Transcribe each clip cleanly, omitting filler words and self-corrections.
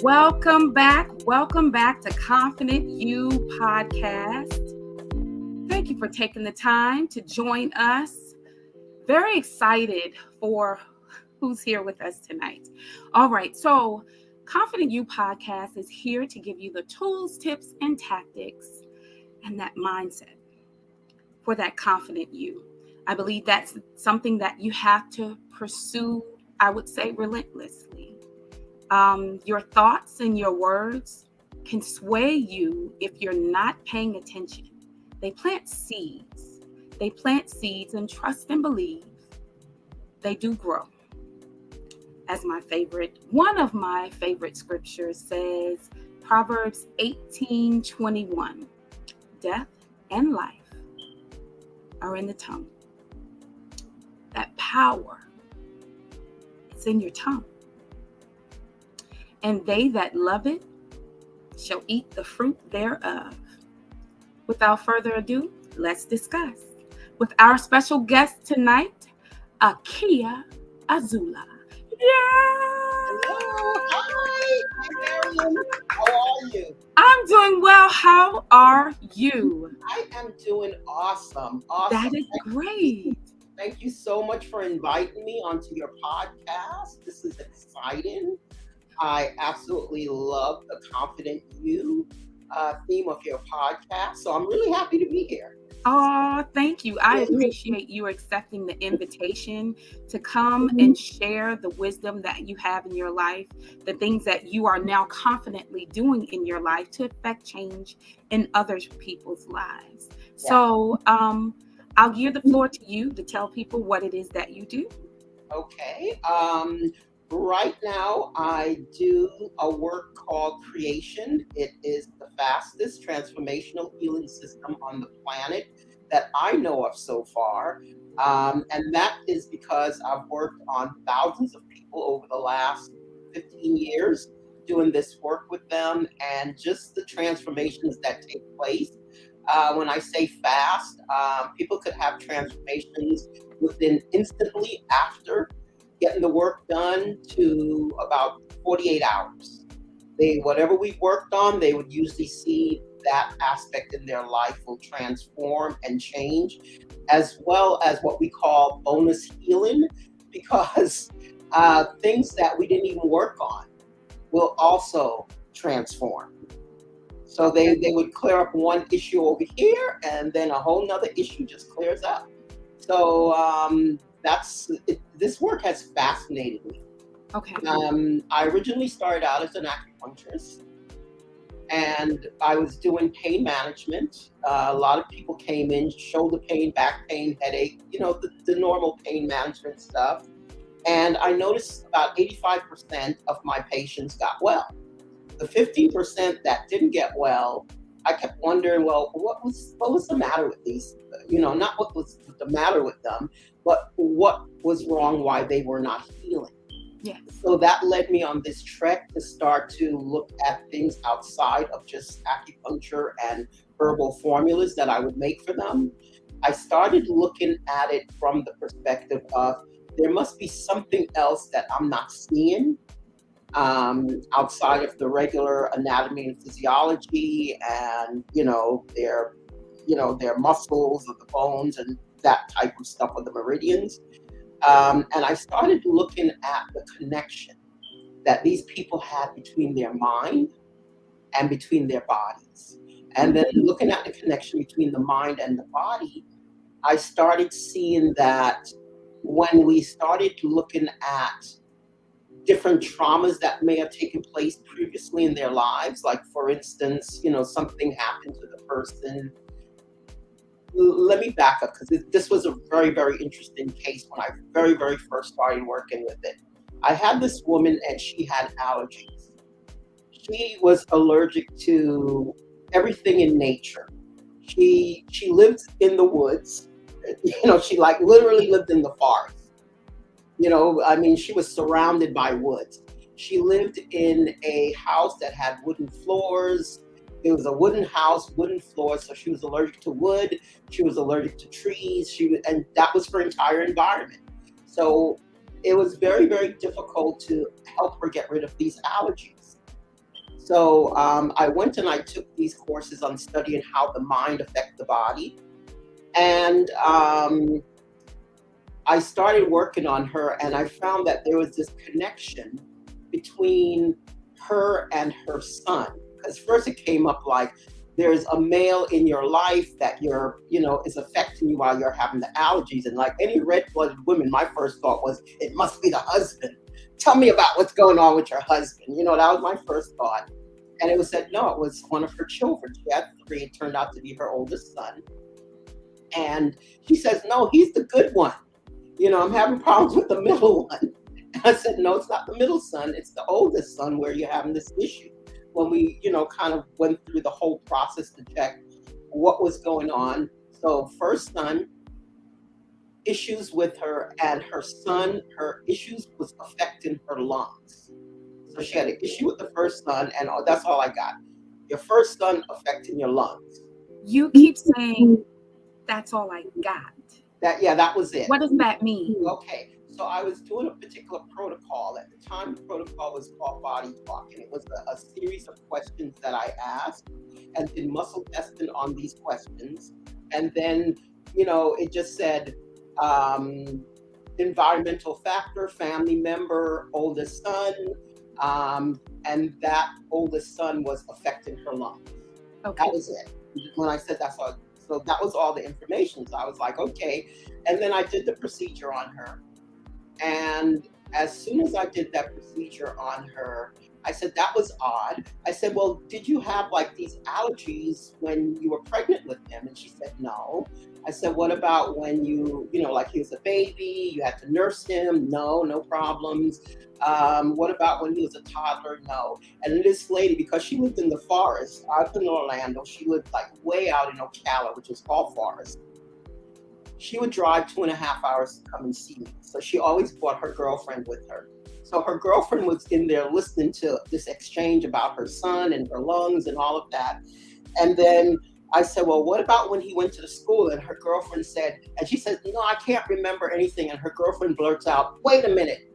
Welcome back. Welcome back to Confident You podcast. Thank you for taking the time to join us. Very excited for who's here with us tonight. All right, so Confident You podcast is here to give you the tools, tips, and tactics and that mindset for that confident you. I believe that's something that you have to pursue, I would say, relentlessly. Your thoughts and your words can sway you if you're not paying attention. They plant seeds. And trust and believe they do grow. As one of my favorite scriptures says, Proverbs 18:21, death and life are in the tongue. That power, it's in your tongue. And they that love it shall eat the fruit thereof. Without further ado, let's discuss with our special guest tonight, Akyiaa Azula. Hello, hi, Marion. How are you? I'm doing well. How are you? I am doing awesome. That is great. Thank you so much for inviting me onto your podcast. This is exciting. I absolutely love the Confident You theme of your podcast. So I'm really happy to be here. Oh, thank you. I appreciate you accepting the invitation to come and share the wisdom that you have in your life, the things that you are now confidently doing in your life to affect change in other people's lives. Yeah. So I'll give the floor to you to tell people what it is that you do. Okay. Right now, I do a work called Creation. It is the fastest transformational healing system on the planet that I know of so far. And that is because I've worked on thousands of people over the last 15 years doing this work with them and just the transformations that take place. When I say fast, people could have transformations within instantly after getting the work done to about 48 hours. Whatever we worked on, they would usually see that aspect in their life will transform and change, as well as what we call bonus healing, because things that we didn't even work on will also transform. So they would clear up one issue over here, and then a whole nother issue just clears up. So this work has fascinated me. Okay. I originally started out as an acupuncturist, and I was doing pain management. A lot of people came in, shoulder pain, back pain, headache, the normal pain management stuff. And I noticed about 85% of my patients got well. The 15% that didn't get well, I kept wondering, well, what was the matter with these? Not what was the matter with them, but what was wrong, why they were not healing. Yes. So that led me on this trek to start to look at things outside of just acupuncture and herbal formulas that I would make for them. I started looking at it from the perspective of there must be something else that I'm not seeing outside of the regular anatomy and physiology and, their muscles or the bones and that type of stuff with the meridians. And I started looking at the connection that these people had between their mind and between their bodies. And then looking at the connection between the mind and the body, I started seeing that when we started looking at different traumas that may have taken place previously in their lives, like for instance, something happened to the person. Let me back up because this was a very, very interesting case when I very, very first started working with it. I had this woman and she had allergies. She was allergic to everything in nature. She lived in the woods. She literally lived in the forest. She was surrounded by woods. She lived in a house that had wooden floors. It was a wooden house, wooden floors, so she was allergic to wood. She was allergic to trees. And that was her entire environment. So it was very, very difficult to help her get rid of these allergies. So I went and I took these courses on studying how the mind affects the body. And I started working on her, and I found that there was this connection between her and her son. Because first it came up like there's a male in your life that is affecting you while you're having the allergies. And like any red-blooded woman, my first thought was, it must be the husband. Tell me about what's going on with your husband. That was my first thought. And it was said, no, it was one of her children. She had 3. It turned out to be her oldest son. And she says, no, he's the good one. I'm having problems with the middle one. And I said, no, it's not the middle son. It's the oldest son where you're having this issue. When we, kind of went through the whole process to check what was going on. So first son, issues with her, and her son, her issues was affecting her lungs. So she had an issue with the first son, and that's all I got. Your first son affecting your lungs. You keep saying, that's all I got. That was it. What does that mean? Okay, so I was doing a particular protocol. At the time, the protocol was called Body Talk, and it was a series of questions that I asked and did muscle testing on these questions. And then, it just said environmental factor, family member, oldest son, and that oldest son was affecting her lungs. Okay. That was it. When I said that's all. So that was all the information. So I was like, okay. And then I did the procedure on her. And as soon as I did that procedure on her, I said, that was odd. I said, well, did you have like these allergies when you were pregnant with him? And she said, no. I said, what about when like he was a baby, you had to nurse him? No problems. What about when he was a toddler? No. And this lady, because she lived in the forest, out in Orlando, she lived like way out in Ocala, which is all forest. She would drive 2.5 hours to come and see me. So she always brought her girlfriend with her. So her girlfriend was in there listening to this exchange about her son and her lungs and all of that. And then I said, well, what about when he went to the school? And her girlfriend said, and she said, no, I can't remember anything. And her girlfriend blurts out, wait a minute.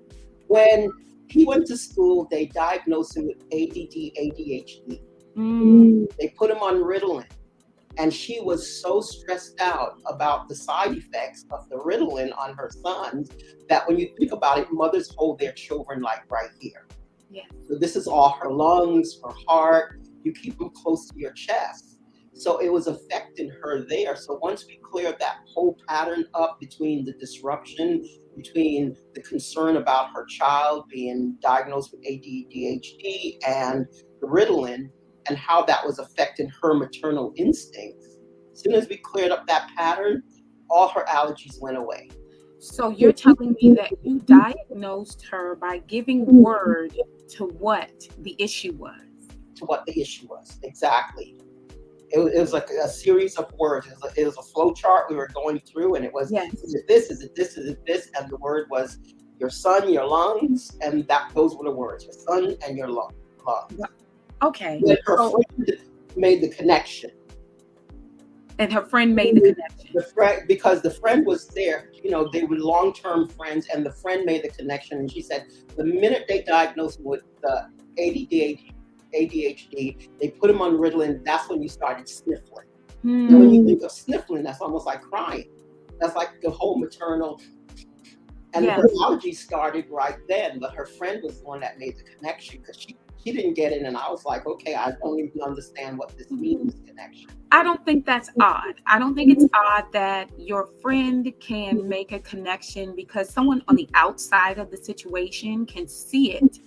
When he went to school, they diagnosed him with ADD, ADHD. They put him on Ritalin. And she was so stressed out about the side effects of the Ritalin on her sons that when you think about it, mothers hold their children like right here. Yeah. So this is all her lungs, her heart. You keep them close to your chest. So it was affecting her there. So once we cleared that whole pattern up between the disruption, between the concern about her child being diagnosed with ADHD and the Ritalin, and how that was affecting her maternal instincts. As soon as we cleared up that pattern, all her allergies went away. So you're telling me that you diagnosed her by giving word to what the issue was. To what the issue was, exactly. It was like a series of words. It was a flow chart we were going through, and it was, yes. Is it this, is it this, is it this? And the word was your son, your lungs, and those were the words, your son and your lungs. Okay. And her friend made the connection. And her friend made the connection. Because the friend was there, they were long-term friends, and the friend made the connection. And she said, the minute they diagnosed him with the ADHD, they put him on Ritalin, that's when you started sniffling. And when you think of sniffling, that's almost like crying. That's like the whole maternal. And her allergies started right then, but her friend was the one that made the connection because she didn't get it. And I was like, okay, I don't even understand what this means, connection. I don't think that's odd. I don't think it's odd that your friend can make a connection because someone on the outside of the situation can see it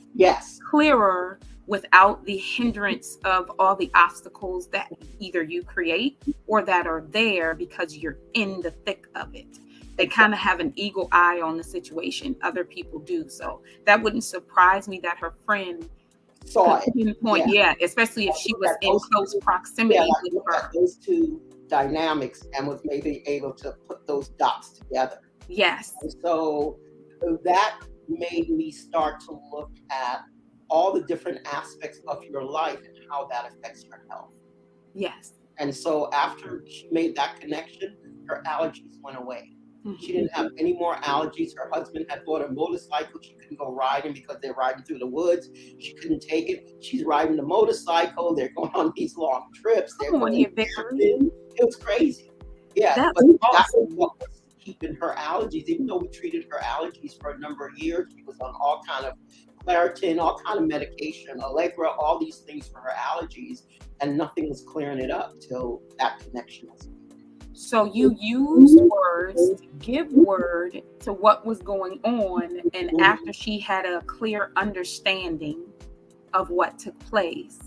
clearer without the hindrance of all the obstacles that either you create or that are there because you're in the thick of it. They kind of have an eagle eye on the situation. Other people do. So that wouldn't surprise me that her friend saw it. Pinpoint, especially if she was in close proximity with her. Those two dynamics and was maybe able to put those dots together. Yes. And so that made me start to look at all the different aspects of your life and how that affects your health. Yes. And so after she made that connection, her allergies went away. She Mhm. didn't have any more allergies. Her husband had bought a motorcycle. She couldn't go riding because they're riding through the woods. She couldn't take it. She's riding the motorcycle. They're going on these long trips. They're Come on going here, Victory. camping. It was crazy. Yeah, That's but that was awesome. what was keeping her allergies. Even though we treated her allergies for a number of years, she was on all kind of Claritin, all kind of medication, Allegra, all these things for her allergies, and nothing was clearing it up till that connection was made. So you used words to give word to what was going on, and after she had a clear understanding of what took place,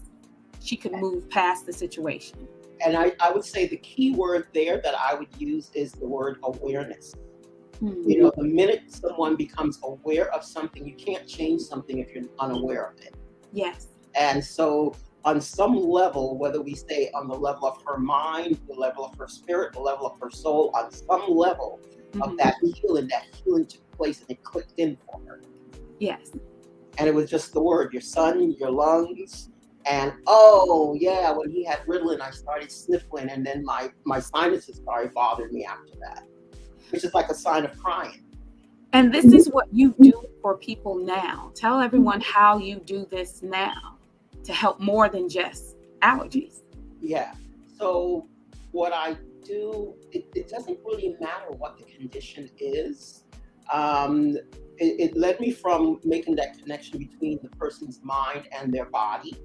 she could move past the situation. And I would say the key word there that I would use is the word awareness. You Hmm. know, the minute someone becomes aware of something, you can't change something if you're unaware of it. Yes. And so, on some level, whether we say on the level of her mind, the level of her spirit, the level of her soul, on some level of Hmm. that healing took place and it clicked in for her. Yes. And it was just the word, your son, your lungs. And oh yeah, when he had Ritalin, I started sniffling, and then my sinuses started bothering me after that, which is like a sign of crying. And this is what you do for people now. Tell everyone how you do this now to help more than just allergies. Yeah. So what I do, it doesn't really matter what the condition is. Um, it led me from making that connection between the person's mind and their body.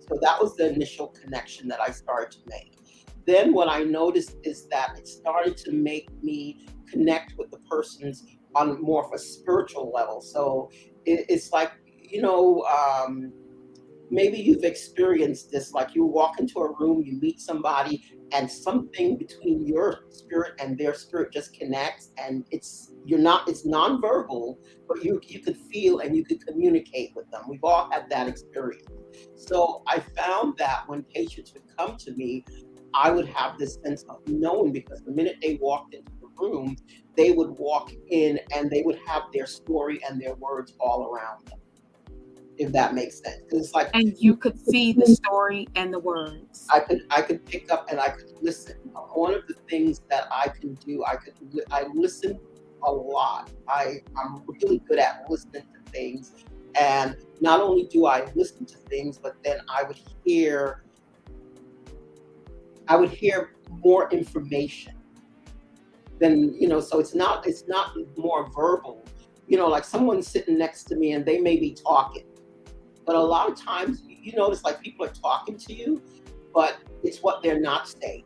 So that was the initial connection that I started to make. Then what I noticed is that it started to make me connect with the person's on more of a spiritual level. So it's like, you know, maybe you've experienced this, like you walk into a room, you meet somebody, and something between your spirit and their spirit just connects, and it's nonverbal, but you could feel and you could communicate with them. We've all had that experience. So I found that when patients would come to me, I would have this sense of knowing, because the minute they walked into the room, they would walk in and they would have their story and their words all around them, if that makes sense. 'Cause it's like And you could see the story and the words. I could pick up and I could listen. One of the things that I can do, I listen a lot. I'm really good at listening to things, and not only do I listen to things, but then I would hear more information than, so it's not more verbal. Like someone sitting next to me and they may be talking, but a lot of times you notice like people are talking to you, but it's what they're not saying.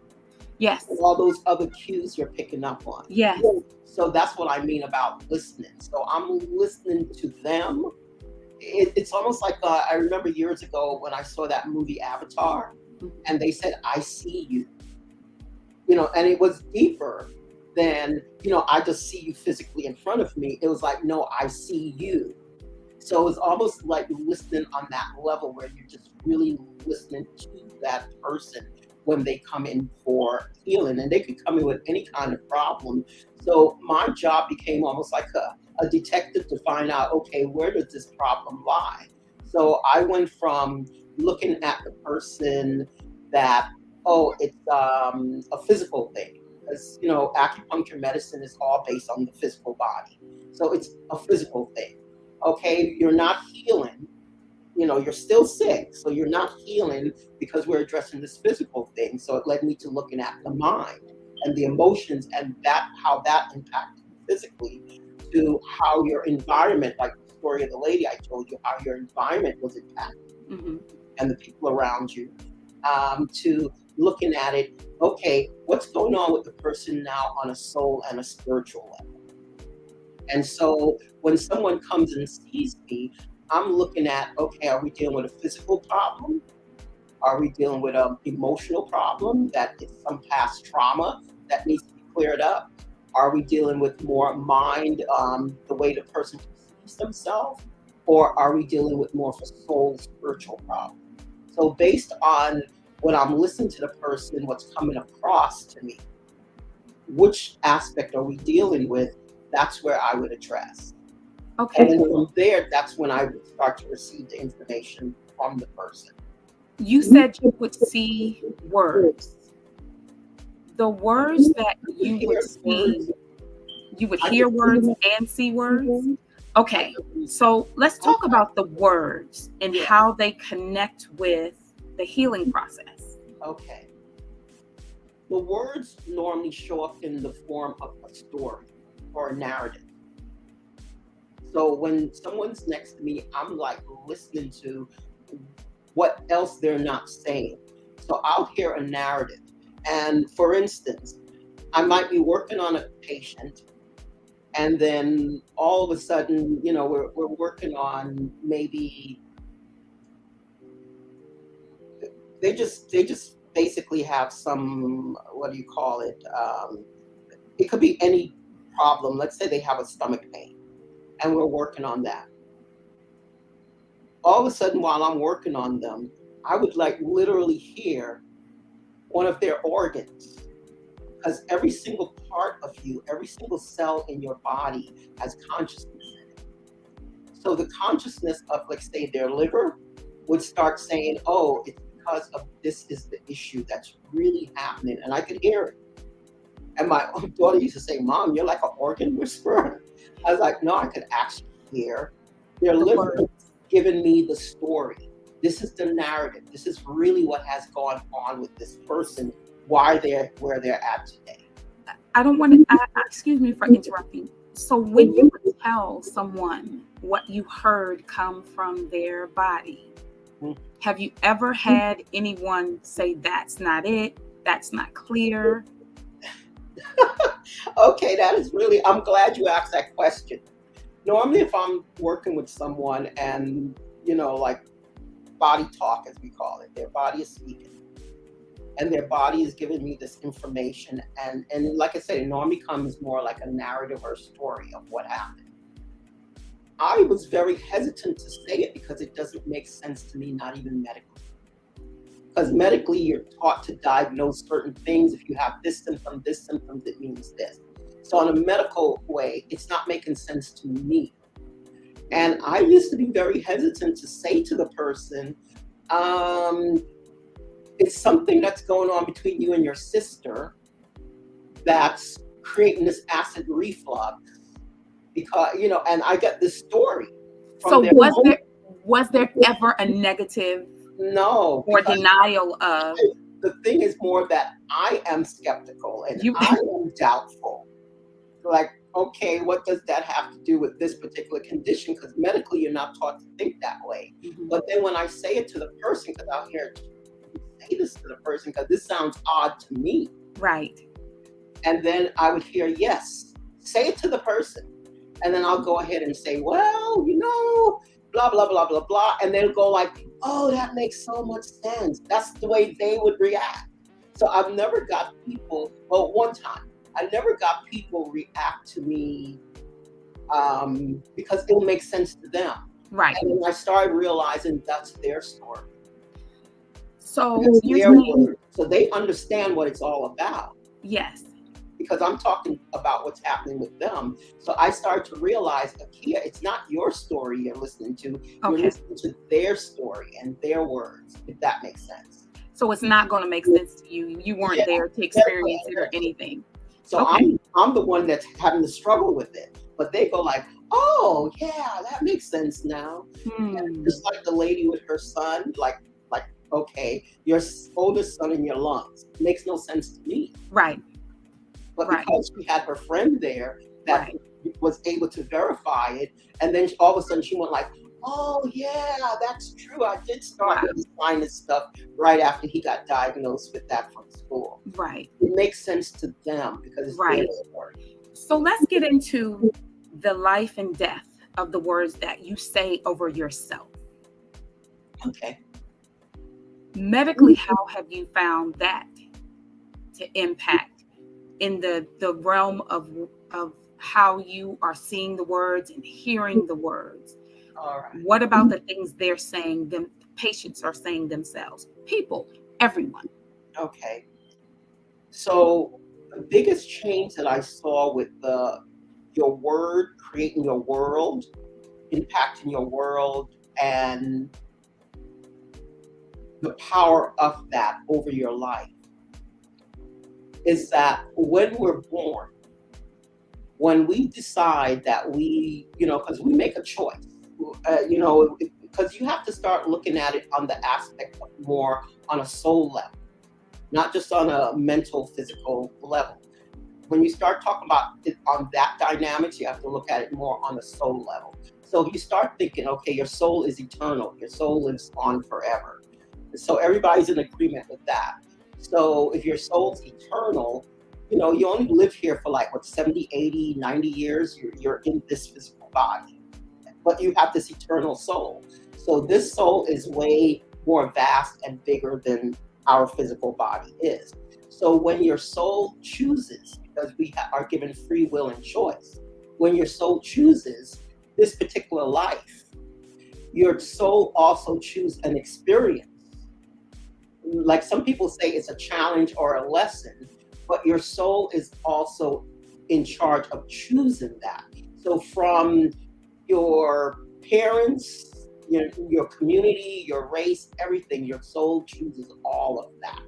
Yes. All those other cues you're picking up on. Yes. So that's what I mean about listening. So I'm listening to them. It's almost like I remember years ago when I saw that movie Avatar, and they said, "I see you," and it was deeper than, I just see you physically in front of me. It was like, no, I see you. So it's almost like listening on that level where you're just really listening to that person when they come in for healing. And they could come in with any kind of problem. So my job became almost like a detective to find out, okay, where does this problem lie? So I went from looking at the person that, oh, it's a physical thing. Because, acupuncture medicine is all based on the physical body. So it's a physical thing. Okay, you're not healing, you're still sick, so you're not healing because we're addressing this physical thing. So it led me to looking at the mind and the emotions, and how that impacted you physically, to how your environment, like the story of the lady I told you, how your environment was impacted, Hmm. and the people around you, to looking at it, okay, what's going on with the person now on a soul and a spiritual level? And so when someone comes and sees me, I'm looking at, okay, are we dealing with a physical problem? Are we dealing with an emotional problem that is some past trauma that needs to be cleared up? Are we dealing with more mind, the way the person perceives themselves? Or are we dealing with more of a soul spiritual problem? So based on what I'm listening to the person, what's coming across to me, which aspect are we dealing with? That's where I would address. And Okay. then from there, that's when I would start to receive the information from the person. You said you would see words. The words that You could you would hear see, words. You would I hear could words and see words? I Okay, could- so let's talk okay. about the words and Yeah. how they connect with the healing process. Okay. The words normally show up in the form of a story or a narrative. So when someone's next to me, I'm like listening to what else they're not saying. So I'll hear a narrative. And for instance, I might be working on a patient, and then all of a sudden, we're working on maybe they just basically have some, what do you call it? It could be any problem. Let's say they have a stomach pain, and we're working on that. All of a sudden, while I'm working on them, I would like literally hear one of their organs, because every single part of you, every single cell in your body has consciousness in it. So the consciousness of, like, say, their liver would start saying, oh, it's because of this is the issue that's really happening. And I could hear it. And my daughter used to say, Mom, you're like an organ whisperer. I was like, no, I could actually hear their The liver words. giving me the story. This is the narrative. This is really what has gone on with this person, why they're where they're at today. I don't want to, excuse me for interrupting. So when you would tell someone what you heard come from their body, Mhm. have you ever had anyone say, that's not it, that's not clear? Okay, that is really, I'm glad you asked that question. Normally, if I'm working with someone and, like body talk, as we call it, their body is speaking and their body is giving me this information. And like I said, it normally comes more like a narrative or story of what happened. I was very hesitant to say it because it doesn't make sense to me, not even medically. Because medically, you're taught to diagnose certain things. If you have this symptom, it means this. So in a medical way, it's not making sense to me. And I used to be very hesitant to say to the person, it's something that's going on between you and your sister that's creating this acid reflux. Because, and I got this story from So their was there ever a negative no, or because denial of the thing is more that I am skeptical and you? I am doubtful. Like, okay, what does that have to do with this particular condition? Because medically, you're not taught to think that way. Mhm. But then when I say it to the person, because I'll hear say this to the person, because this sounds odd to me. Right. And then I would hear, yes, say it to the person. And then I'll go ahead and say, well, blah, blah, blah, blah, blah. And they'll go like, oh, that makes so much sense. That's the way they would react. So I've never got people, well, one time, I never got people react to me because it'll make sense to them. Right. And then I started realizing that's their story. So That's you're their saying, word. So they understand what it's all about. yes. Because I'm talking about what's happening with them. So I started to realize, Akiya, it's not your story you're listening to. You're Okay. listening to their story and their words, if that makes sense. So it's not going to make sense to you. You weren't Yeah, there to experience it or exactly. anything. So Okay. I'm the one that's having to struggle with it. But they go like, oh yeah, that makes sense now. Hmm. Just like the lady with her son, like, okay, your oldest son in your lungs. Makes no sense to me. Right. But Right. because she had her friend there that Right. was able to verify it, and then all of a sudden she went like, oh yeah, that's true. I did start Wow. with the sinus stuff right after he got diagnosed with that from school. Right. It makes sense to them because it's Right. their story. So let's get into the life and death of the words that you say over yourself. Okay. Medically, how have you found that to impact in the realm of how you are seeing the words and hearing the words? All right. What about the things they're saying, them patients are saying themselves? People, everyone. Okay. So the biggest change that I saw with your word creating your world, impacting your world, and the power of that over your life is that when we're born, when we decide that because we make a choice, because you have to start looking at it on the aspect of more on a soul level, not just on a mental, physical level. When you start talking about it on that dynamics, you have to look at it more on the soul level. So if you start thinking, okay, your soul is eternal, your soul lives on forever. So everybody's in agreement with that. So if your soul's eternal, you only live here for 70, 80, 90 years. You're in this physical body, but you have this eternal soul. So this soul is way more vast and bigger than our physical body is. So when your soul chooses, because we are given free will and choice, when your soul chooses this particular life, your soul also chooses an experience. Like some people say it's a challenge or a lesson, but your soul is also in charge of choosing that. So from your parents, your community, your race, everything, your soul chooses all of that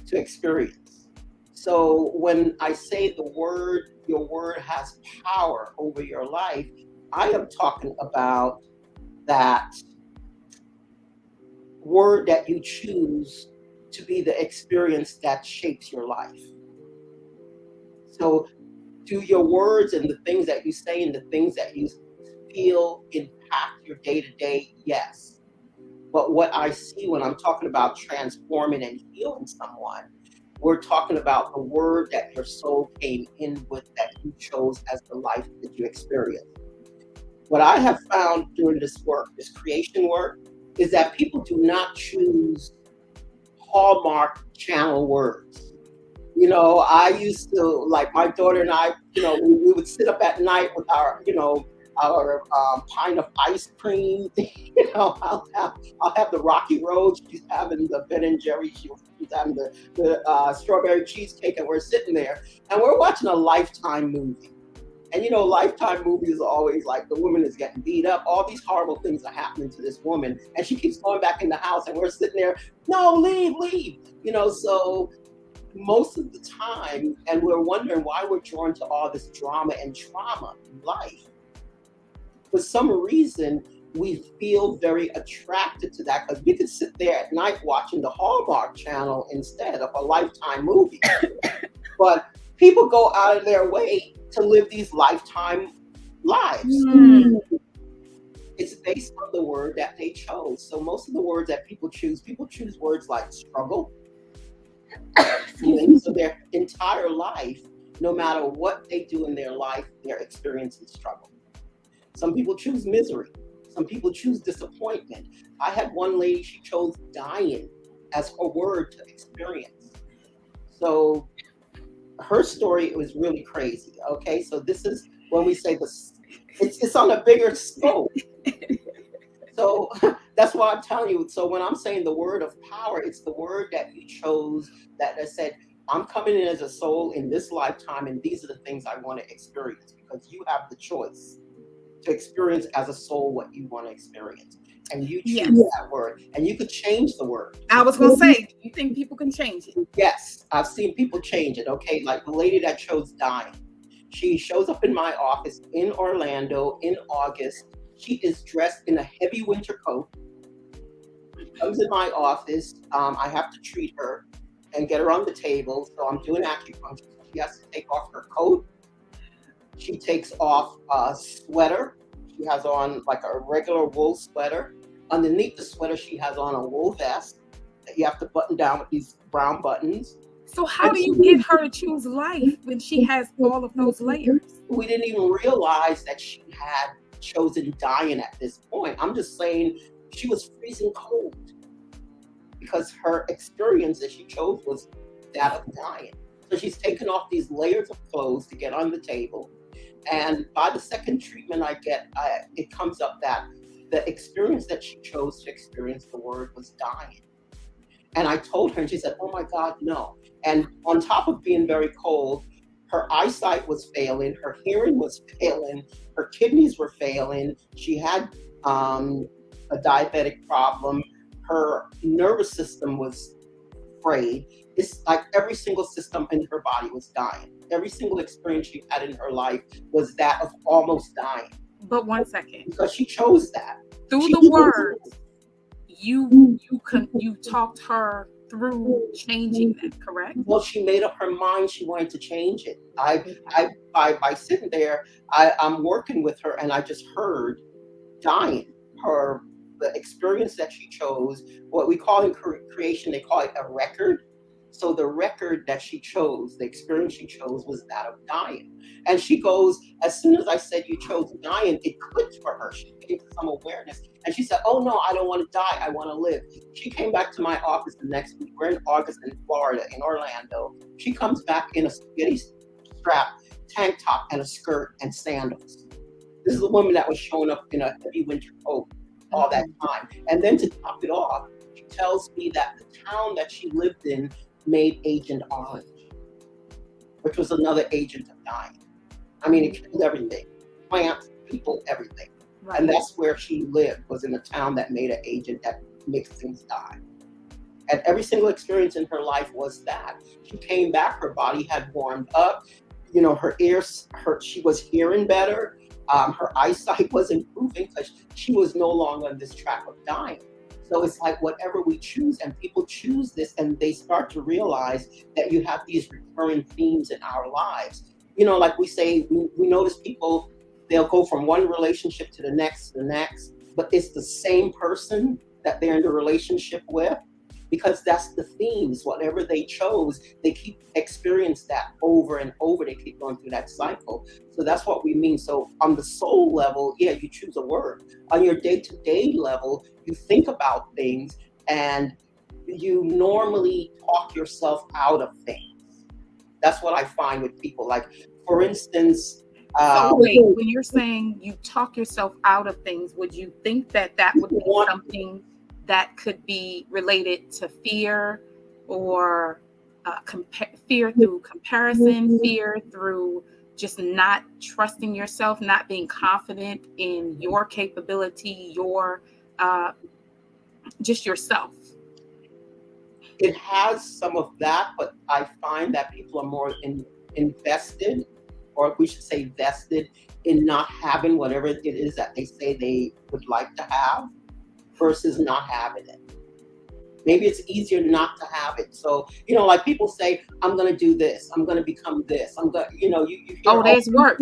to experience. So when I say your word has power over your life, I am talking about that word that you choose to be the experience that shapes your life. So do your words and the things that you say and the things that you feel impact your day-to-day? Yes. But what I see when I'm talking about transforming and healing someone, we're talking about the word that your soul came in with, that you chose as the life that you experience. What I have found during this work, this creation work, is that people do not choose Hallmark channel words. I used to, like my daughter and I, we would sit up at night with our pint of ice cream. I'll have the Rocky Road. She's having the Ben and Jerry. She's having the strawberry cheesecake, and we're sitting there and we're watching a Lifetime movie. And Lifetime movies are always like the woman is getting beat up. All these horrible things are happening to this woman, and she keeps going back in the house, and we're sitting there, no, leave. So most of the time, and we're wondering why we're drawn to all this drama and trauma in life. For some reason, we feel very attracted to that because we could sit there at night watching the Hallmark channel instead of a Lifetime movie. But people go out of their way to live these lifetime lives. It's based on the word that they chose. So most of the words that people choose words like struggle. So their entire life, no matter what they do in their life, they're experiencing struggle. Some people choose misery. Some people choose disappointment. I had one lady, she chose dying as her word to experience. So her story was really crazy. Okay, so this is when we say this, it's on a bigger scope. So that's why I'm telling you. So when I'm saying the word of power, it's the word that you chose that said, I'm coming in as a soul in this lifetime, and these are the things I want to experience, because you have the choice to experience as a soul what you want to experience. And you choose that word, and you could change the word. I was going to say, do you think people can change it? Yes, I've seen people change it. Okay, like the lady that chose dying. She shows up in my office in Orlando in August. She is dressed in a heavy winter coat. Comes in my office. I have to treat her and get her on the table. So I'm doing acupuncture. She has to take off her coat. She takes off a sweater. She has on like a regular wool sweater. Underneath the sweater, she has on a wool vest that you have to button down with these brown buttons. So how do you get her to choose life when she has all of those layers? We didn't even realize that she had chosen dying at this point. I'm just saying she was freezing cold because her experience that she chose was that of dying. So she's taken off these layers of clothes to get on the table. And by the second treatment I get, it comes up that the experience that she chose to experience the word was dying. And I told her, and she said, oh my God, no. And on top of being very cold, her eyesight was failing, her hearing was failing, her kidneys were failing. She had a diabetic problem. Her nervous system was frayed. It's like every single system in her body was dying. Every single experience she had in her life was that of almost dying. But 1 second. Because she chose that. Through She the words, you talked her through changing that, correct? Well, she made up her mind she wanted to change it. By sitting there, I'm working with her, and I just heard dying the experience that she chose. What we call in creation, they call it a record. So the record that she chose, the experience she chose, was that of dying. And she goes, as soon as I said you chose dying, it clicked for her. She came to some awareness, and she said, "Oh no, I don't want to die. I want to live." She came back to my office the next week. We're in August in Florida, in Orlando. She comes back in a spaghetti strap tank top and a skirt and sandals. This is a woman that was showing up in a heavy winter coat all that time. And then to top it off, she tells me that the town that she lived in made Agent Orange, which was another agent of dying. I mean, it killed everything, plants, people, everything. Right. And that's where she lived, was in a town that made an agent that makes things die. And every single experience in her life was that. She came back, her body had warmed up, her ears, she was hearing better. Her eyesight was improving because she was no longer on this track of dying. So it's like whatever we choose, and people choose this, and they start to realize that you have these recurring themes in our lives. Like we say, we notice people, they'll go from one relationship to the next, but it's the same person that they're in the relationship with, because that's the themes. Whatever they chose, they keep experiencing that over and over. They keep going through that cycle. So that's what we mean. So on the soul level, yeah, you choose a word. On your day-to-day level, you think about things, and you normally talk yourself out of things. That's what I find with people. Like, for instance, so wait, when you're saying you talk yourself out of things, would you think that would be something that could be related to fear, or fear through comparison, fear through just not trusting yourself, not being confident in your capability, your just yourself? It has some of that, but I find that people are more invested, or we should say vested, in not having whatever it is that they say they would like to have, versus not having it. Maybe it's easier not to have it. So, like people say, I'm going to do this. I'm going to become this. I'm going to, you hear, there's work.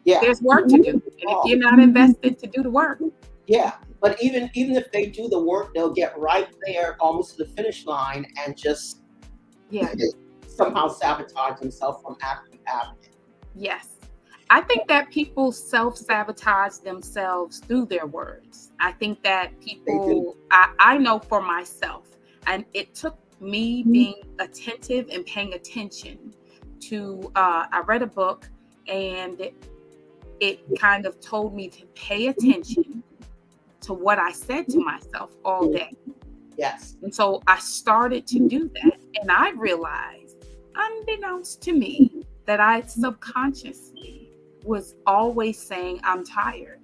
Yeah. There's work to do. And if you're not invested to do the work. Yeah. But even if they do the work, they'll get right there almost to the finish line and just somehow sabotage themselves from actually having it. Yes. I think that people self-sabotage themselves through their words. I think that people, I know for myself, and it took me being attentive and paying attention to, I read a book, and it kind of told me to pay attention to what I said to myself all day. Yes. And so I started to do that, and I realized, unbeknownst to me, that I subconsciously was always saying I'm tired.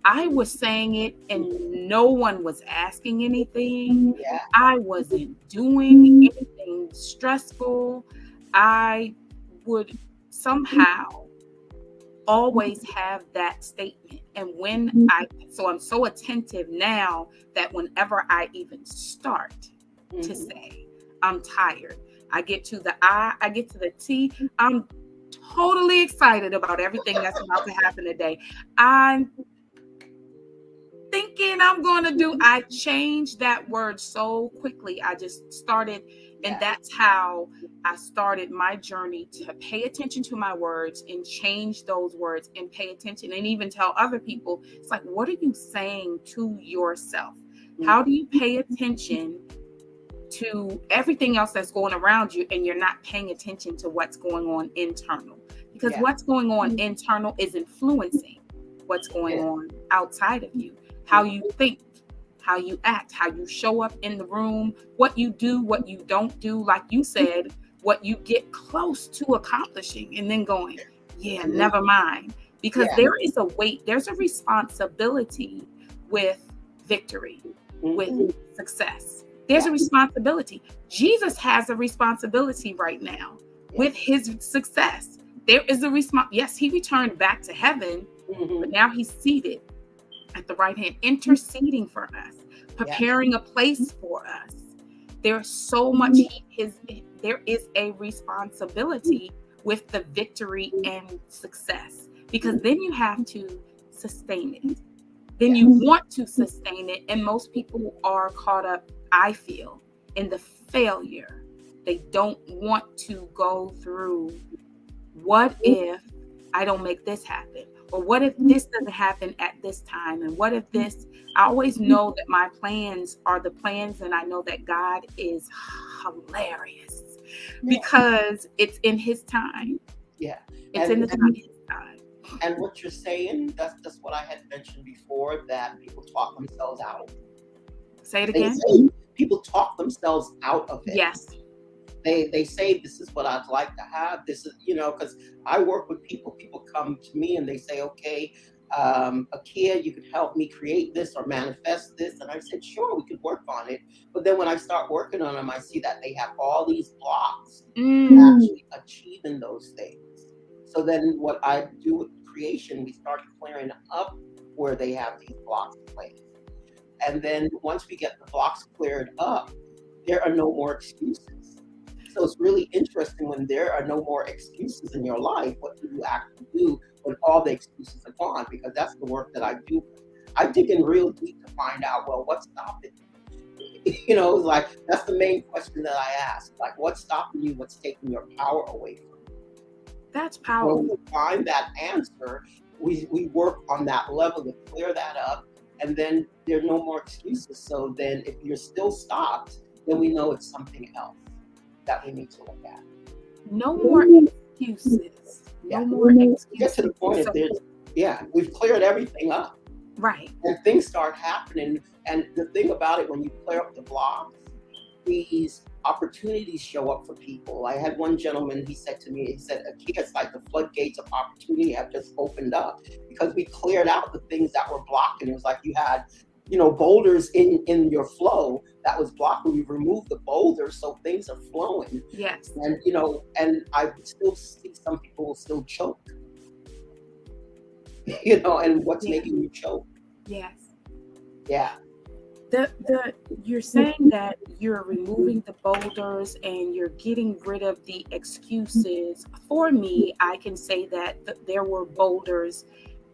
I was saying it, and no one was asking anything. Yeah. I wasn't doing anything stressful. I would somehow always have that statement. And I'm so attentive now that whenever I even start to say I'm tired, I get to the I, I get to the T, I'm totally excited about everything that's about to happen today. I'm thinking I'm going to do, I changed that word so quickly. I just started, and that's how I started my journey to pay attention to my words and change those words and pay attention, and even tell other people, it's like, what are you saying to yourself? How do you pay attention to everything else that's going around you, and you're not paying attention to what's going on internal? Because what's going on internal is influencing what's going on outside of you. How you think, how you act, how you show up in the room, what you do, what you don't do. Like you said, what you get close to accomplishing and then going, never mind. Because there is a weight, there's a responsibility with victory, with success. There's a responsibility. Jesus has a responsibility right now with his success. There is a response. Yes, he returned back to heaven, but now he's seated at the right hand, interceding for us, preparing a place for us. There's so much. There is a responsibility with the victory and success, because then you have to sustain it. Then you want to sustain it, and most people are caught up, I feel, in the failure. They don't want to go through, what if I don't make this happen? Or what if this doesn't happen at this time? And what if this? I always know that my plans are the plans, and I know that God is hilarious because it's in his time. Yeah. It's in his time. And what you're saying, that's what I had mentioned before, that people talk themselves out. Say it again. People talk themselves out of it. Yes. They say, this is what I'd like to have. This is, because I work with people. People come to me and they say, okay, Akiya, you could help me create this or manifest this. And I said, sure, we could work on it. But then when I start working on them, I see that they have all these blocks actually achieving those things. So then what I do with creation, we start clearing up where they have these blocks placed. And then once we get the blocks cleared up, there are no more excuses. So it's really interesting when there are no more excuses in your life. What do you actually do when all the excuses are gone? Because that's the work that I do. I dig in real deep to find out, well, what's stopping you? It's like, that's the main question that I ask. Like, what's stopping you? What's taking your power away from you? That's powerful. When we find that answer, we work on that level to clear that up. And then there are no more excuses. So then if you're still stopped, then we know it's something else that we need to look at. No more excuses. No more excuses. Get to the point of we've cleared everything up. Right. And things start happening. And the thing about it, when you clear up the blocks, these opportunities show up for people. I had one gentleman, he said to me, Akiya, it's like the floodgates of opportunity have just opened up because we cleared out the things that were blocking. It was like you had boulders in your flow that was blocking. We removed the boulders, so things are flowing. Yes. And and I still see some people will still choke. And what's making you choke? Yes. Yeah. You're saying that you're removing the boulders and you're getting rid of the excuses. For me, I can say that there were boulders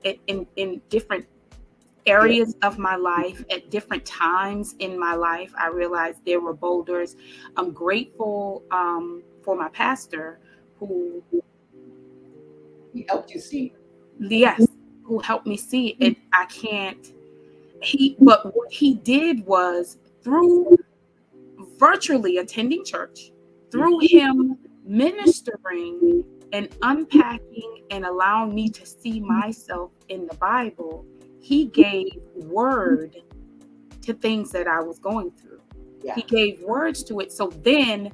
in different areas of my life at different times in my life. I realized there were boulders. I'm grateful for my pastor who helped you see. Yes, who helped me see it. But what he did was, through virtually attending church, through him ministering and unpacking and allowing me to see myself in the Bible, he gave word to things that I was going through. Yeah. He gave words to it. So then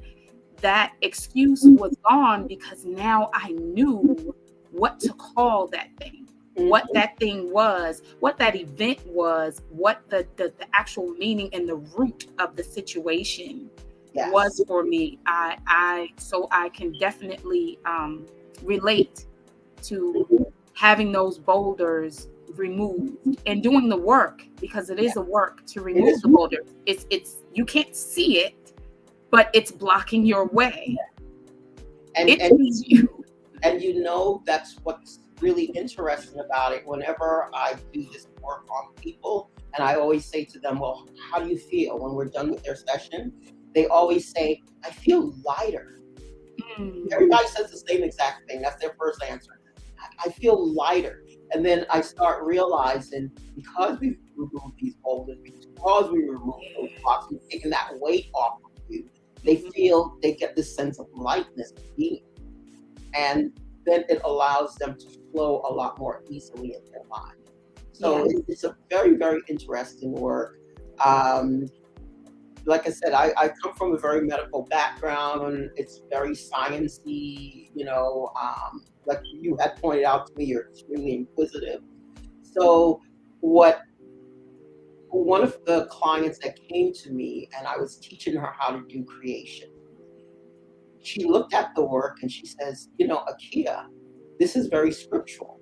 that excuse was gone, because now I knew what to call that thing, what that thing was, what that event was, what the actual meaning and the root of the situation was for me. So I can definitely relate to having those boulders removed and doing the work, because it is a work to remove the boulders. It's you can't see it, but it's blocking your way. And that's what's really interesting about it. Whenever I do this work on people, and I always say to them, well, how do you feel when we're done with their session? They always say, I feel lighter. Everybody says the same exact thing. That's their first answer. I feel lighter. And then I start realizing, because we've removed these boulders, because we removed those blocks, we've taken that weight off of you, they get this sense of lightness of being. And then it allows them to flow a lot more easily in their life. So it's a very, very interesting work. Like I said, I come from a very medical background. It's very sciencey, like you had pointed out to me, you're extremely inquisitive. So what one of the clients that came to me and I was teaching her how to do creation, she looked at the work and she says, Akiya, this is very scriptural.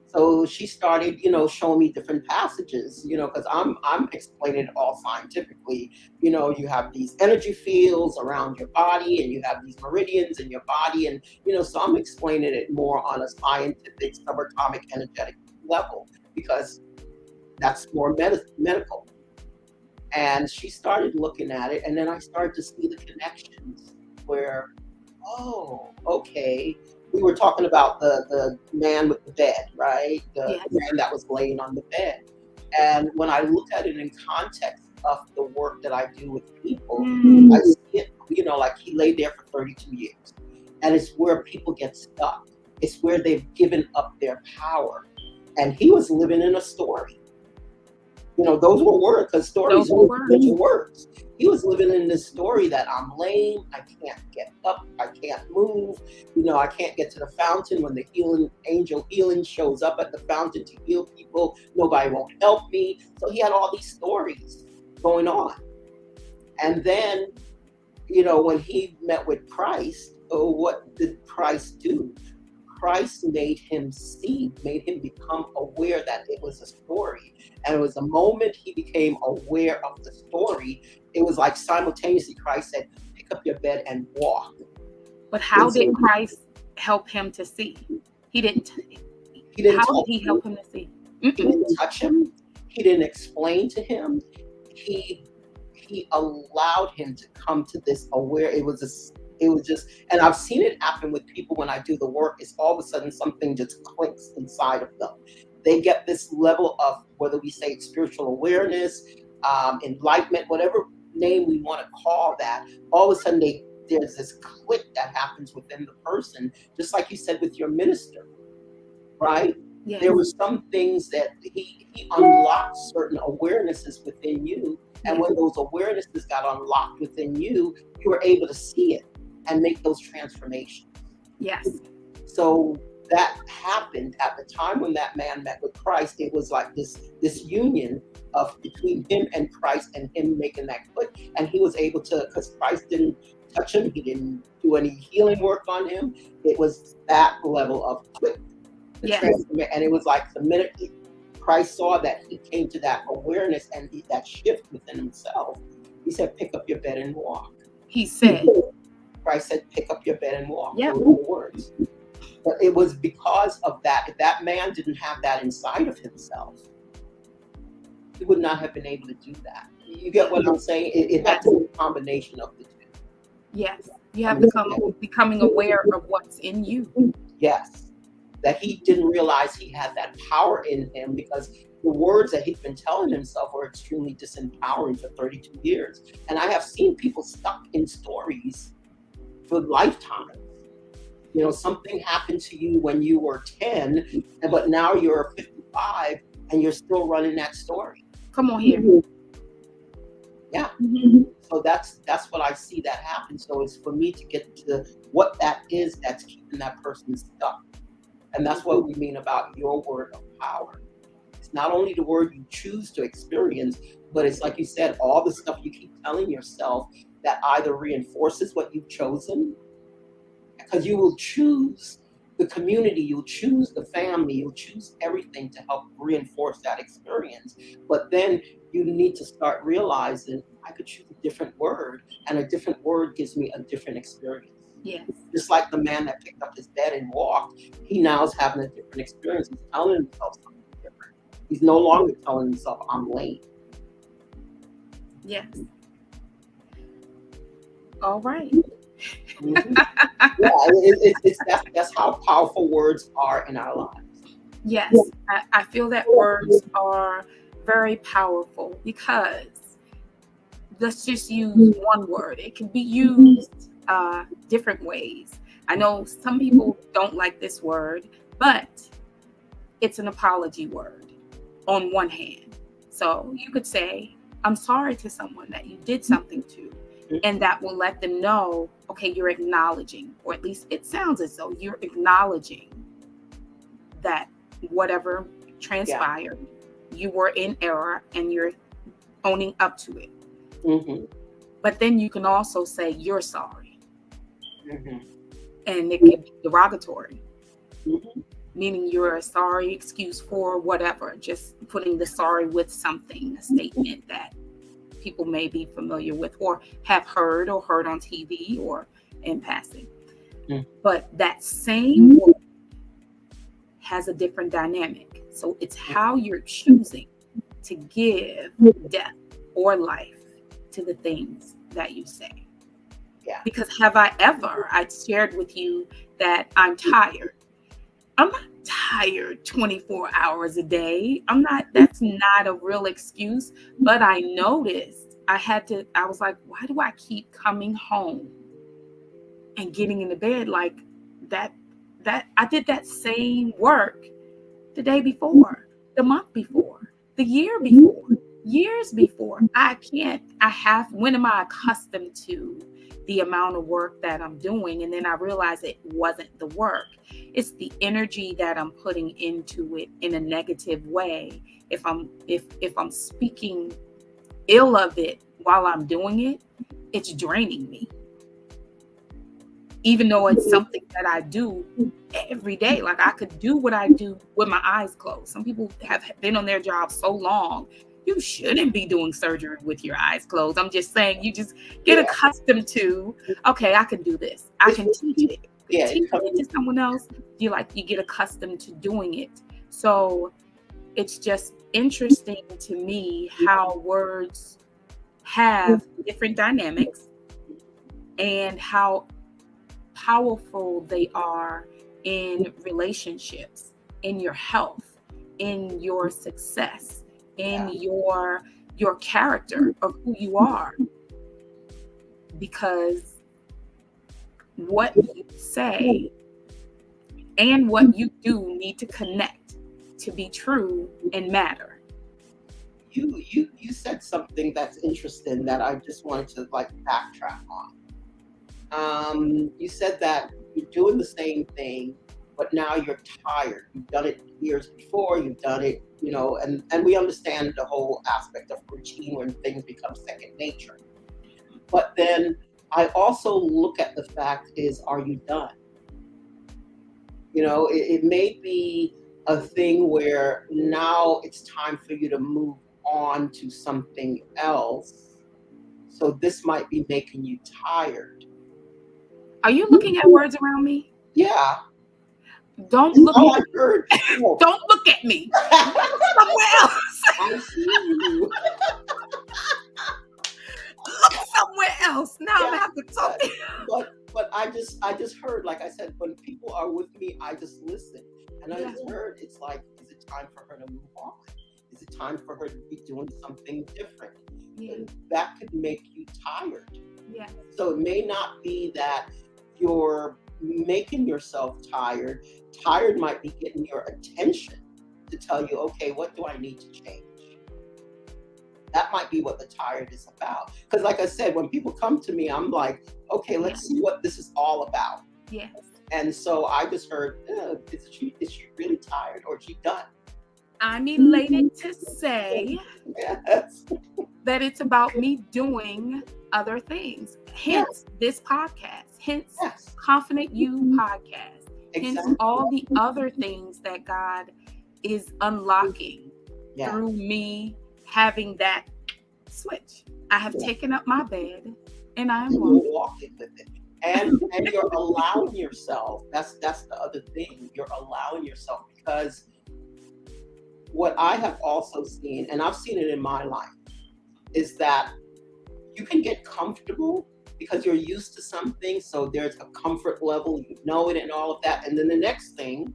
So she started, showing me different passages, because I'm explaining it all scientifically. You have these energy fields around your body, and you have these meridians in your body, and so I'm explaining it more on a scientific subatomic energetic level because that's more medical. And she started looking at it, and then I started to see the connections where, oh, okay. We were talking about the man with the bed, right? The Yes. man that was laying on the bed. And when I look at it in context of the work that I do with people, I see it, like he lay there for 32 years. And it's where people get stuck. It's where they've given up their power. And he was living in a story. Those were words, because stories are words. He was living in this story that I'm lame, I can't get up, I can't move, I can't get to the fountain when the angel healing shows up at the fountain to heal people. Nobody won't help me. So he had all these stories going on. And then, when he met with Christ, what did Christ do? Christ made him become aware that it was a story. And it was the moment he became aware of the story, it was like simultaneously Christ said, pick up your bed and walk. But how did Christ help him to see? He didn't. How did he help him to see? He didn't touch him. He didn't explain to him. He allowed him to come to this aware. It was just, and I've seen it happen with people when I do the work. It's all of a sudden something just clicks inside of them. They get this level of, whether we say spiritual awareness, enlightenment, whatever name we want to call that, all of a sudden there's this click that happens within the person, just like you said with your minister, right? Yes. There were some things that he unlocked certain awarenesses within you. And when those awarenesses got unlocked within you, you were able to see it and make those transformations. Yes. So that happened at the time when that man met with Christ. It was like this union of between him and Christ, and him making that click. And he was able to, because Christ didn't touch him, he didn't do any healing work on him. It was that level of click. Yes. And it was like the minute Christ saw that, he came to that awareness and that shift within himself. He said, pick up your bed and walk. He said. Christ said, pick up your bed and walk. Yep. Those were the words. But it was because of that. If that man didn't have that inside of himself, he would not have been able to do that. You get what I'm saying? It had to be a combination of the two. Yes. You have to becoming aware of what's in you. Yes. That he didn't realize he had that power in him, because the words that he'd been telling himself were extremely disempowering for 32 years. And I have seen people stuck in stories for lifetimes. Something happened to you when you were 10, but now you're 55 and you're still running that story. Come on here. Yeah. So that's what I see that happen. So it's for me to get to what that is that's keeping that person stuck. And that's what we mean about your word of power. It's not only the word you choose to experience, but it's like you said, all the stuff you keep telling yourself that either reinforces what you've chosen, because you will choose the community, you'll choose the family, you'll choose everything to help reinforce that experience. But then you need to start realizing, I could choose a different word, and a different word gives me a different experience. Yes. Just like the man that picked up his bed and walked, he now is having a different experience. He's telling himself something different. He's no longer telling himself, I'm late. Yes. All right. Mm-hmm. That's how powerful words are in our lives. Yes. I feel that words are very powerful, because let's just use one word. It can be used different ways. I know some people don't like this word, but it's an apology word on one hand. So you could say, I'm sorry to someone that you did something to, and that will let them know, okay, you're acknowledging, or at least it sounds as though you're acknowledging that whatever transpired, you were in error, and you're owning up to it. Mm-hmm. But then you can also say you're sorry. Mm-hmm. And it can be derogatory, Mm-hmm. meaning you're a sorry excuse for whatever, just putting the sorry with something, a statement that people may be familiar with or have heard on TV or in passing. Mm-hmm. But that same word has a different dynamic. So it's how you're choosing to give death or life to the things that you say. Yeah. Because I shared with you that I'm tired. I'm not tired 24 hours a day. That's not a real excuse. But I noticed I was like, why do I keep coming home and getting into bed like that? That I did that same work the day before, the month before, the year before, years before. When am I accustomed to the amount of work that I'm doing? And then I realized it wasn't the work. It's the energy that I'm putting into it in a negative way. If I'm speaking ill of it while I'm doing it, it's draining me. Even though it's something that I do every day. Like I could do what I do with my eyes closed. Some people have been on their job so long. You shouldn't be doing surgery with your eyes closed. I'm just saying you just get accustomed to, okay, I can do this. I can teach it. Teach it to someone else. You get accustomed to doing it. So it's just interesting to me how words have different dynamics and how powerful they are in relationships, in your health, in your success, in your character of who you are. Because what you say and what you do need to connect to be true and matter. You said something that's interesting that I just wanted to backtrack on. You said that you're doing the same thing, but now you're tired. You've done it years before. You've done it, and we understand the whole aspect of routine when things become second nature. But then I also look at the fact is, are you done? It may be a thing where now it's time for you to move on to something else. So this might be making you tired. Are you looking at words around me? Yeah. Don't look I heard. Don't look at me. Look somewhere else. I see you. Look somewhere else. Now I'm gonna have to talk to you. But I just heard, like I said, when people are with me, I just listen. And I just heard, it's like, is it time for her to move on? Is it time for her to be doing something different? Yeah. And that could make you tired. Yeah. So it may not be that you're making yourself tired. Tired might be getting your attention to tell you, okay, what do I need to change? That might be what the tired is about. Because like I said, when people come to me, I'm like, okay, let's see what this is all about. Yes. And so I just heard, is she really tired or is she done? I'm elated to say that it's about me doing other things. Hence this podcast. Hence Confident You podcast. Hence all the other things that God is unlocking through me having that switch. I have taken up my bed and I'm walking with it. And you're allowing yourself. That's the other thing. You're allowing yourself, because what I have also seen, and I've seen it in my life, is that you can get comfortable because you're used to something. So there's a comfort level, you know it and all of that. And then the next thing,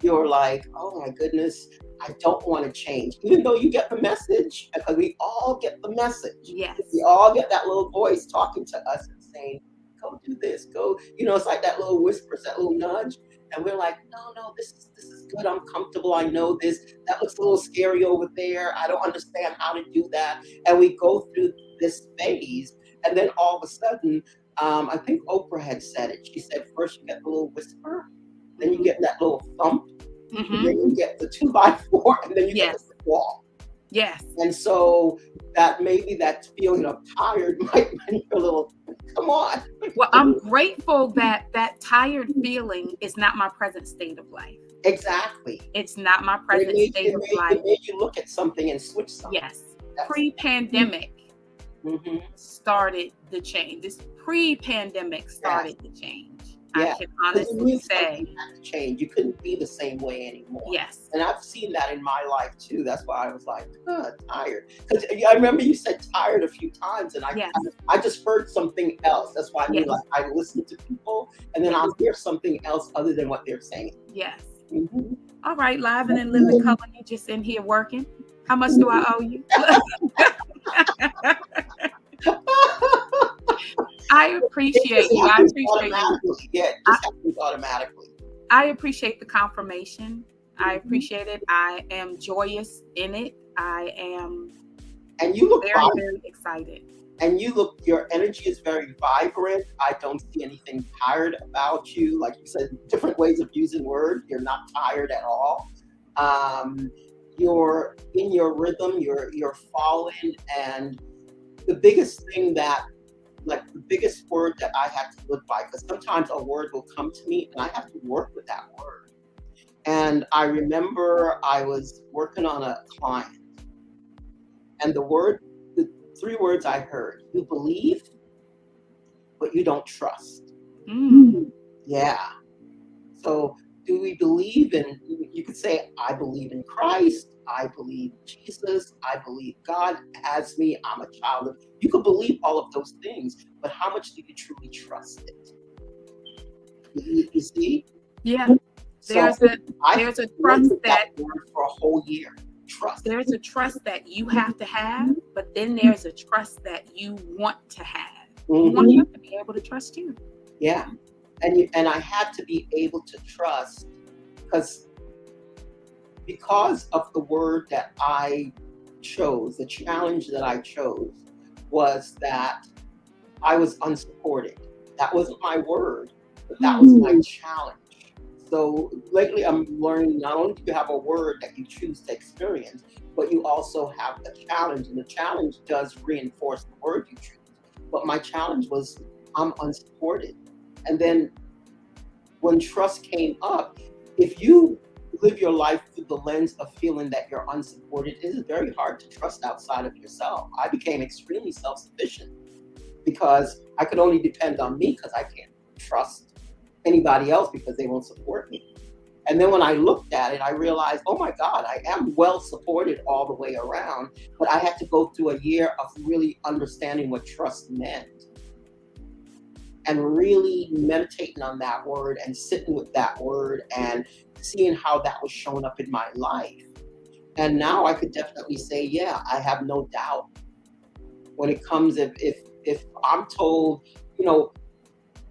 you're like, oh my goodness, I don't want to change. Even though you get the message, because we all get the message. Yes. We all get that little voice talking to us and saying, go do this, go. It's like that little whisper, that little nudge. And we're like, no, this is good. I'm comfortable. I know this. That looks a little scary over there. I don't understand how to do that. And we go through this phase. And then all of a sudden, I think Oprah had said it. She said, first you get the little whisper, then you get that little thump, and then you get the 2x4, and then you get the wall. Yes. And so that maybe that feeling of tired might make you a little, come on. Well, I'm grateful that that tired feeling is not my present state of life. Exactly. It's not my It present made, state of it life. made you look at something and switch something. Yes. That's, Pre-pandemic mm-hmm. started the change. This pre-pandemic started the change. Yeah. I can Because you honestly knew say, something had to change. You couldn't be the same way anymore. yes. And I've seen that in my life too. That's why I was like, tired. Because I remember you said tired a few times, and Yes. I just heard something else. That's why I mean, Yes. like, I listen to people, and then Yes. I'll hear something else other than what they're saying. Yes. Mm-hmm. All right, live and in living color, you just in here working. How much do I owe you? I appreciate you. I appreciate you. Yeah, it just happens automatically. I appreciate the confirmation. I appreciate it. I am joyous in it. I am And you look very, very excited. And you look, your energy is very vibrant. I don't see anything tired about you. Like you said, different ways of using words. You're not tired at all. You're in your rhythm. You're following. And the biggest thing that, like the biggest word that I have to live by, because sometimes a word will come to me and I have to work with that word. And I remember I was working on a client, and the 3 words I heard: you believe, but you don't trust. Yeah. So do we believe in, you could say, I believe in Christ, I believe Jesus, I believe God has me, I'm a child of, you could believe all of those things, but how much do you truly trust it? You see? Yeah. There's a trust that word for a whole year. Trust. There's a trust that you have to have, but then there's a trust that you want to have. You want them to be able to trust you. Yeah. And I had to be able to trust because of the word that I chose, the challenge that I chose was that I was unsupported. That wasn't my word, but that was my challenge. So lately I'm learning not only do you have a word that you choose to experience, but you also have a challenge, and the challenge does reinforce the word you choose. But my challenge was I'm unsupported. And then when trust came up, if you live your life through the lens of feeling that you're unsupported, it is very hard to trust outside of yourself. I became extremely self-sufficient because I could only depend on me because I can't trust anybody else because they won't support me. And then when I looked at it, I realized, oh my God, I am well supported all the way around, but I had to go through a year of really understanding what trust meant and really meditating on that word and sitting with that word and seeing how that was showing up in my life. And now I could definitely say, yeah, I have no doubt when it comes, if I'm told,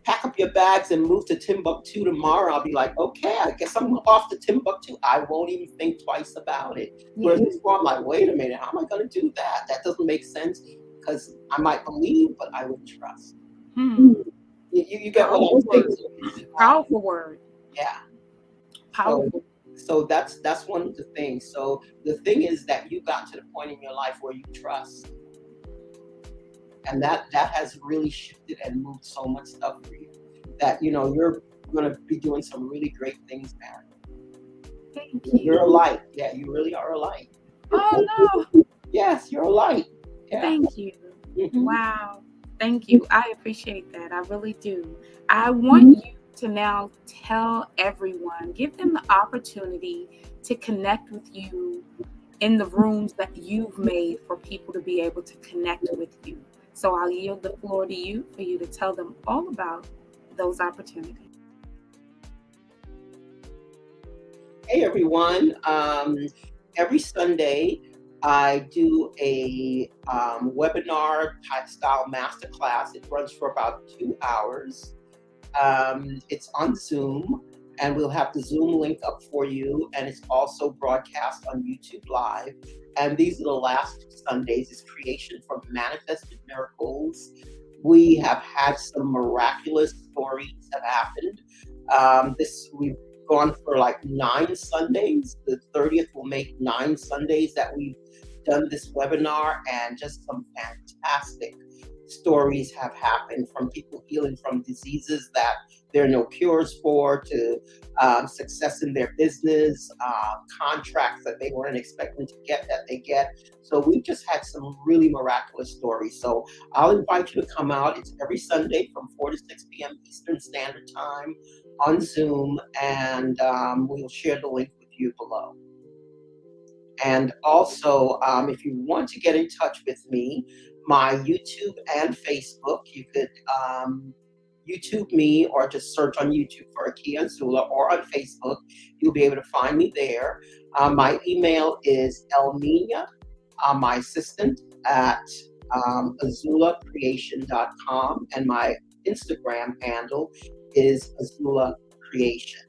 pack up your bags and move to Timbuktu tomorrow, I'll be like, okay, I guess I'm off to Timbuktu. I won't even think twice about it. Whereas before I'm like, wait a minute, how am I going to do that? That doesn't make sense because I might believe, but I wouldn't trust. You get what I'm saying? Powerful word. Yeah. Powerful. So that's one of the things. So the thing is that you got to the point in your life where you trust. And that has really shifted and moved so much stuff for you that, you're going to be doing some really great things now. Thank you. You're a light. Yeah, you really are a light. Oh, no. Yes, you're a light. Yeah. Thank you. Wow. Thank you. I appreciate that. I really do. I want you to now tell everyone, give them the opportunity to connect with you in the rooms that you've made for people to be able to connect with you. So I'll yield the floor to you for you to tell them all about those opportunities. Hey, everyone. Every Sunday, I do a webinar type style masterclass. It runs for about 2 hours. It's on Zoom, and we'll have the Zoom link up for you. And it's also broadcast on YouTube Live. And these are the last 2 Sundays. It's Creation from Manifested Miracles. We have had some miraculous stories that happened. We've gone for like 9 Sundays. The 30th will make 9 Sundays that we've done this webinar, and just some fantastic stories have happened from people healing from diseases that there are no cures for, to success in their business, contracts that they weren't expecting to get that they get. So we've just had some really miraculous stories. So I'll invite you to come out. It's every Sunday from 4 to 6 p.m. Eastern Standard Time on Zoom, and we'll share the link with you below. And also, if you want to get in touch with me, my YouTube and Facebook, you could YouTube me or just search on YouTube for Akyiaa Azula, or on Facebook. You'll be able to find me there. My email is Elmina, my assistant, at azulacreation.com, and my Instagram handle is Azula Creation.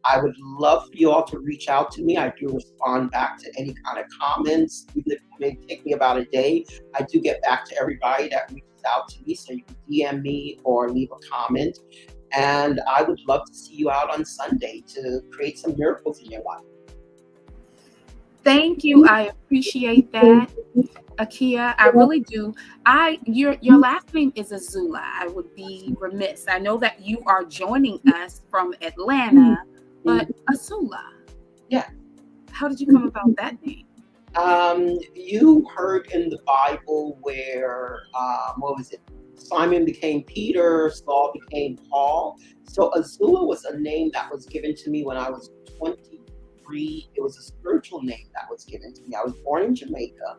I would love for you all to reach out to me. I do respond back to any kind of comments. Even if it may take me about a day, I do get back to everybody that reaches out to me. So you can DM me or leave a comment. And I would love to see you out on Sunday to create some miracles in your life. Thank you. I appreciate that, Akiya. I really do. Your last name is Azula. I would be remiss. I know that you are joining us from Atlanta, but Azula. Yeah. How did you come about that name? You heard in the Bible where, what was it? Simon became Peter, Saul became Paul. So Azula was a name that was given to me when I was 23. It was a spiritual name that was given to me. I was born in Jamaica,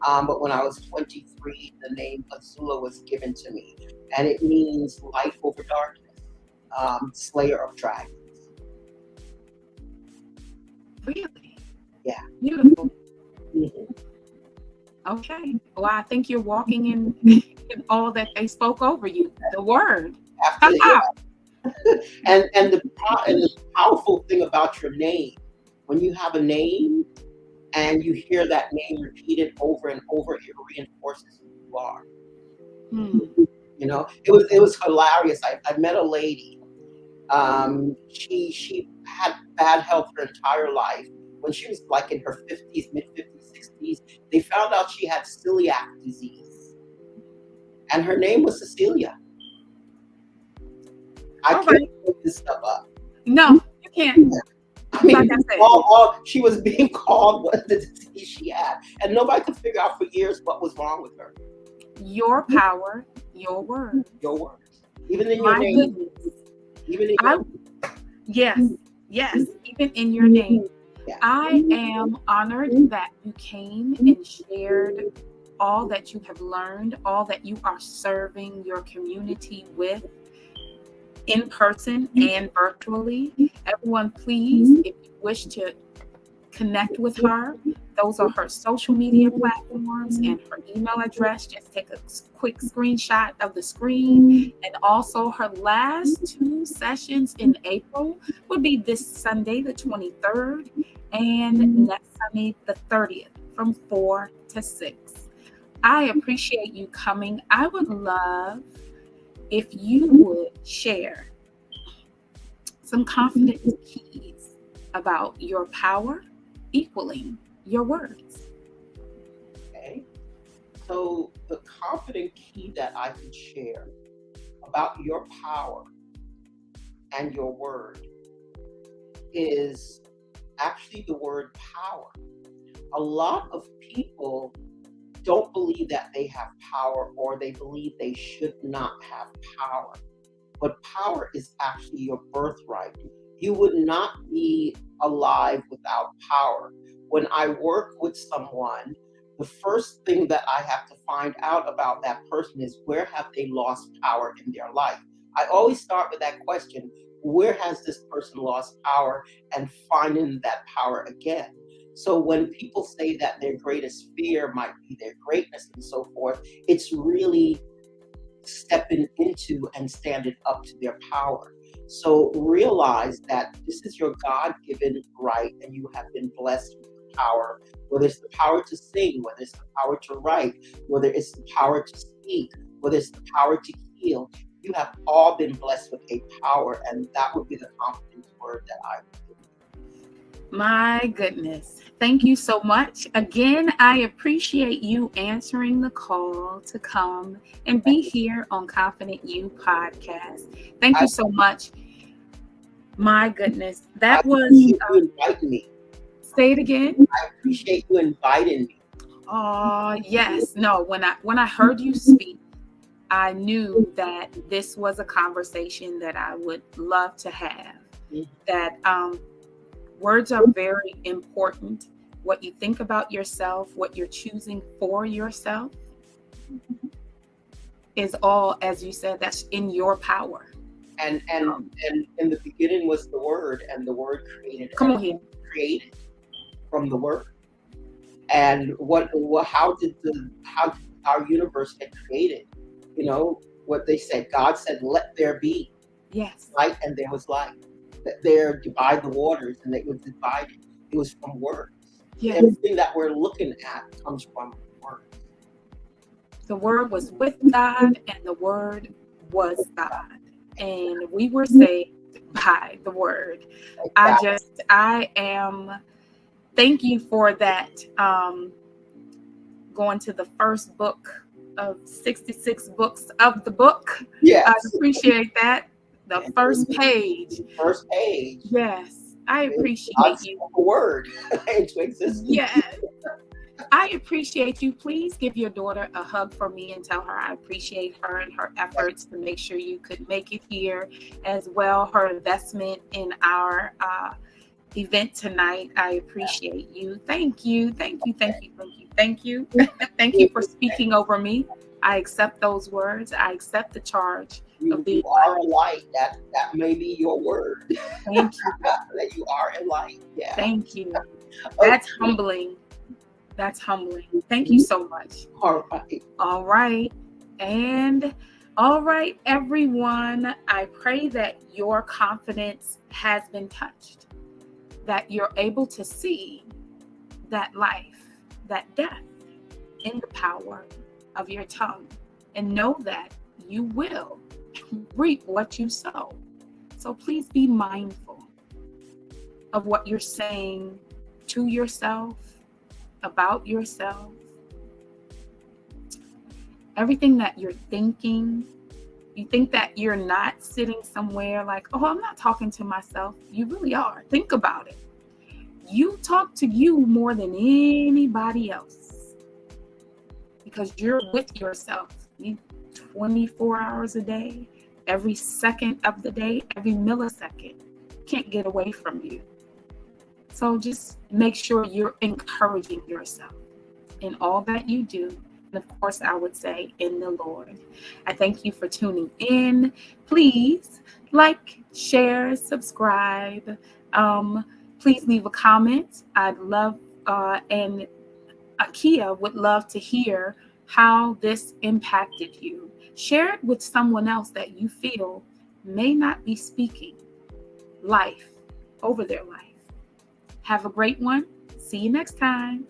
but when I was 23, the name Azula was given to me, and it means light over darkness, slayer of dragons. Really? Yeah. Beautiful. Mm-hmm. Okay. Well, I think you're walking in all that they spoke over you, the word. Yeah. and the powerful thing about your name, when you have a name and you hear that name repeated over and over, it reinforces who you are. You know, it was hilarious. I met a lady. She had bad health her entire life. When she was like in her 50s, mid 50s, 60s, they found out she had celiac disease, and her name was Cecilia. I can't make this stuff up. No, you can't. I mean, like I said, all she was being called was the disease she had, and nobody could figure out for years what was wrong with her. Your power, your word. Your words. Even in your name. Goodness. Even in your name. Yes, even in your name. Yeah. I am honored that you came and shared all that you have learned, all that you are serving your community with, in person and virtually. Everyone, please, if you wish to connect with her, those are her social media platforms and her email address. Just take a quick screenshot of the screen. And also her last 2 sessions in April would be this Sunday, the 23rd, and next Sunday, the 30th, from 4 to 6. I appreciate you coming. I would love if you would share some confidence keys about your power equaling your words. Okay. So the confident key that I can share about your power and your word is actually the word power. A lot of people don't believe that they have power, or they believe they should not have power. But power is actually your birthright. You would not be alive without power. When I work with someone, the first thing that I have to find out about that person is, where have they lost power in their life? I always start with that question: where has this person lost power, and finding that power again. So when people say that their greatest fear might be their greatness and so forth, it's really stepping into and standing up to their power. So realize that this is your God-given right, and you have been blessed with the power, whether it's the power to sing, whether it's the power to write, whether it's the power to speak, whether it's the power to heal. You have all been blessed with a power, and that would be the confidence word that I would give. My goodness. Thank you so much. Again, I appreciate you answering the call to come and be here on Confident You podcast. Thank I, you so much. My goodness. I That was, appreciate you inviting me. say it again. I appreciate you inviting me. Oh, yes. No, when I heard you speak, I knew that this was a conversation that I would love to have. Mhm. That words are very important. What you think about yourself, what you're choosing for yourself is all, as you said, that's in your power. And in the beginning was the Word, and the Word created Come on here. created from the Word. And how did our universe get created? You know what they said. God said, "Let there be Yes. light," and there was light. That there divide the waters, and they were divided. It was from words. Yes. Everything that we're looking at comes from words. The Word was with God, and the Word was God. And we were saved by the Word. I am, thank you for that. Going to the first book of 66 books of the book. Yes. I appreciate that. The first page. First page. Yes. I appreciate you. A word into existence. Yes. I appreciate you. Please give your daughter a hug for me and tell her I appreciate her and her efforts to make sure you could make it here, as well her investment in our event tonight. I appreciate you. Thank you. Thank you. Thank you. Thank you. Thank you. Thank you for speaking over me. I accept those words. I accept the charge of being. You are a light. That may be your word. Thank you. That you are a light. Yeah. Thank you. That's humbling. That's humbling. Thank you so much. All right. All right. And all right, everyone. I pray that your confidence has been touched, that you're able to see that life, that death in the power of your tongue, and know that you will reap what you sow. So please be mindful of what you're saying to yourself, about yourself, everything that you're thinking. You think that you're not sitting somewhere like, oh, I'm not talking to myself. You really are. Think about it. You talk to you more than anybody else because you're with yourself 24 hours a day, every second of the day, every millisecond. Can't get away from you. So just make sure you're encouraging yourself in all that you do. And of course, I would say in the Lord. I thank you for tuning in. Please like, share, subscribe. Please leave a comment. I'd love, and Akiya would love to hear how this impacted you. Share it with someone else that you feel may not be speaking life over their life. Have a great one. See you next time.